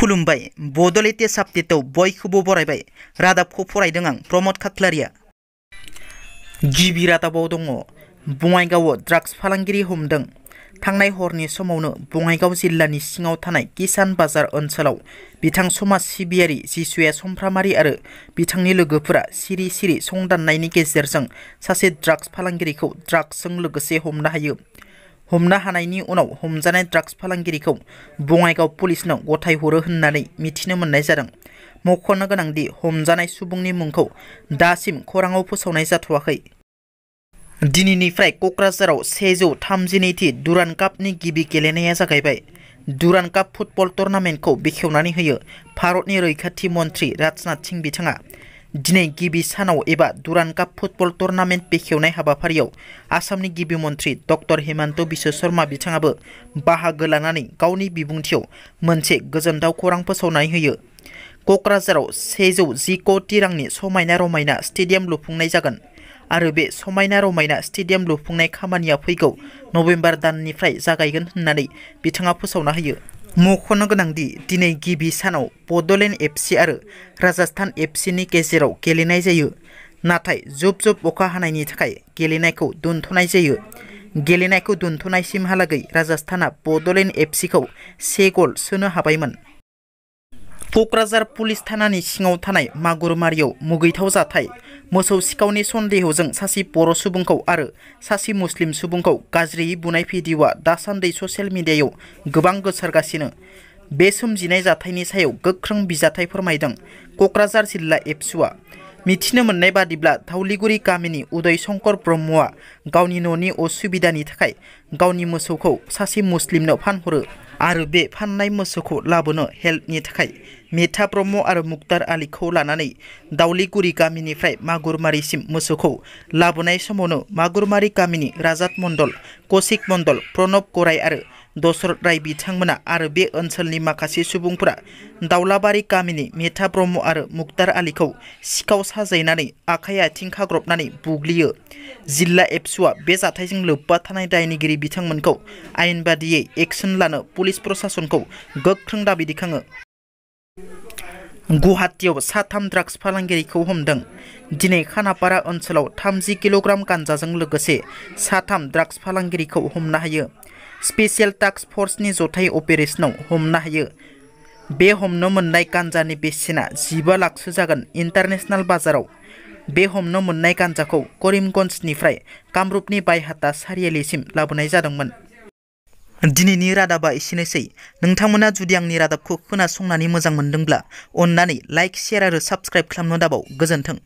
खुलुमबाय बड'लेण्ड साबजेक्टआव बयखौबो बरायबाय रादाबखौ फरायदों आं प्रमद खाख्लारिया। गिबि रादाबाव दङ बङाइगावआव ड्राग्स फालांगिरि हमदों। थांनाय हरनि समावनो बङाइगाव जिल्लानि सिङाव थानाय किसान बाजार ओनसोलाव बिथां समाज सिबियारि जिसुया समफ्रामारि आरो बिथांनि लोगोफोरा सिरि सिरि संदाननायनि गेजेरजों सासे ड्राग्स फालांगिरिखौ ड्राग्सजों लोगोसे हमनो हायो। हमनो हानायनि उनाव हमजानाय ड्राग्स फालांगिरिखौ बङाइगाव पुलिसनो गथायहरो होननानै मिथिनो मोननाय जादों। मख'नो गोनांदि हमजानाय सुबुंनि मुंखौ दासिम खौराङाव फोसावनाय जाथ'वाखै। दिनैनिफ्राय क'क्राझाराव 132थि दुरान्ड कापनि गिबि गेलेनाया जागायबाय। दुरान्ड काप फुटबल टुर्नामेन्टखौ बेखेवनानै होयो भारतनि रैखाथि मन्थ्रि राजनाथ सिंह बिथाङा। दिनै गिबि सानाव एबा दुरान्ड काप फुटबल टुर्नामेन्ट बेखेवनाय हाबाफारियाव आसामनि गिबि मन्थ्रि डक्टर हेमन्त बिश्व शर्मा बिथाङाबो बाहागो लानानै गावनि बिबुंथियाव मोनसे गोजोनथाव खौरां फोसावनानै होयो। क'क्राझाराव 110 कौटि रांनि समायना रमायना स्टेडियाम लुफुंनाय जागोन आरो बे समायना रमायना स्टेडियाम लुफुंनाय खामानिया फैगौ नबेम्बर दाननिफ्राय जागायगोन होननानै बिथाङा फोसावना होयो। मख'नो गोनांदि दिनै गिबि सानाव बड'लेण्ड FC आरो राजस्थान FCनि गेजेराव गेलेनाय जायो। नाथाय जुब जुब अखा हानायनि थाखाय गेलेनायखौ दोनथ'नाय जायो। गेलेनायखौ दोनथ'नायसिमहालागै राजस्थानआ बड'लेण्ड FCखौ 1 गल सोनो हाबायमोन। क'क्राझार पुलिस थानानि सिङाव थानाय मागुरमारियाव मुगैथाव जाथाय। मोसौ सिखावनि सन्देहजों सासे बर' सुबुंखौ आरो सासे मुस्लिम सुबुंखौ गाज्रियै बुनाय भिडिअ'आ दासान्दि ससियेल मिडियायाव गोबां गोसारगासिनो। बे सोमजिनाय जाथायनि सायाव गोख्रों बिजाथाय फोरमायदों क'क्राझार जिल्ला एबसुआ। मिथिनो मोननाय बादिब्ला धावलिगुरि गामिनि उदय शंकर ब्रह्मआ गावनि न'नि असुबिदानि थाखाय गावनि मोसौखौ सासे मुस्लिमनो फानहरो आरो बे फाननाय मोसौखौ लाबोनो हेल्पनि थाखाय मेथा ब्रह्म आरो मुक्तार आलीखौ लानानै दावलिगुरि गामिनिफ्राय मागुरमारिसिम मोसौखौ लाबोनाय समावनो मागुरमारि गामिनि राजात मण्डल, कौशिक मण्डल, प्रणब गराय आरो दशरथ राय बिथांमोना आरो बे ओनसोलनि माखासे सुबुंफोरा दावलाबारि गामिनि मेथा ब्रह्म आरो मुक्तार आलीखौ सिखाव साजायनानै आखाइ आथिं खाग्रबनानै बुग्लियो। जिल्ला एबसुआ बे जाथायजों लोब्बा थानाय दायनिगिरि बिथांमोनखौ आयेन बादियै एक्सन लानो पुलिस प्रशासनखौ गोख्रों दाबि दैखाङो। गुवाहाटीआव 3 ड्राग्स फालांगिरिखौ हमदों। दिनै खानापारा ओनसोलाव 30 किल'ग्राम गान्जाजों लोगोसे 3 ड्राग्स फालांगिरिखौ हमनो हायो। स्पेसियेल टास्क फर्सनि जथाय अपारेशनाव हमनो हायो। बे हमनो मोननाय गान्जानि बेसेना 15 लाखसो जागोन। इन्टारनेशनेल बाजाराव बे हमनो मोननाय गान्जाखौ करिमगन्जनिफ्राय कामरुपनि बायहाटा सारियालिसिम लाबोनाय जादोंमोन। दिनैनि रादाबा एसेनोसै। नोंथांमोना जुदि आंनि रादाबखौ खोनासंनानै मोजां मोनदोंब्ला अन्नानै लाइक, शेयार आरो साबस्क्राइब खालामनो दाबाव। गोजोन्थों।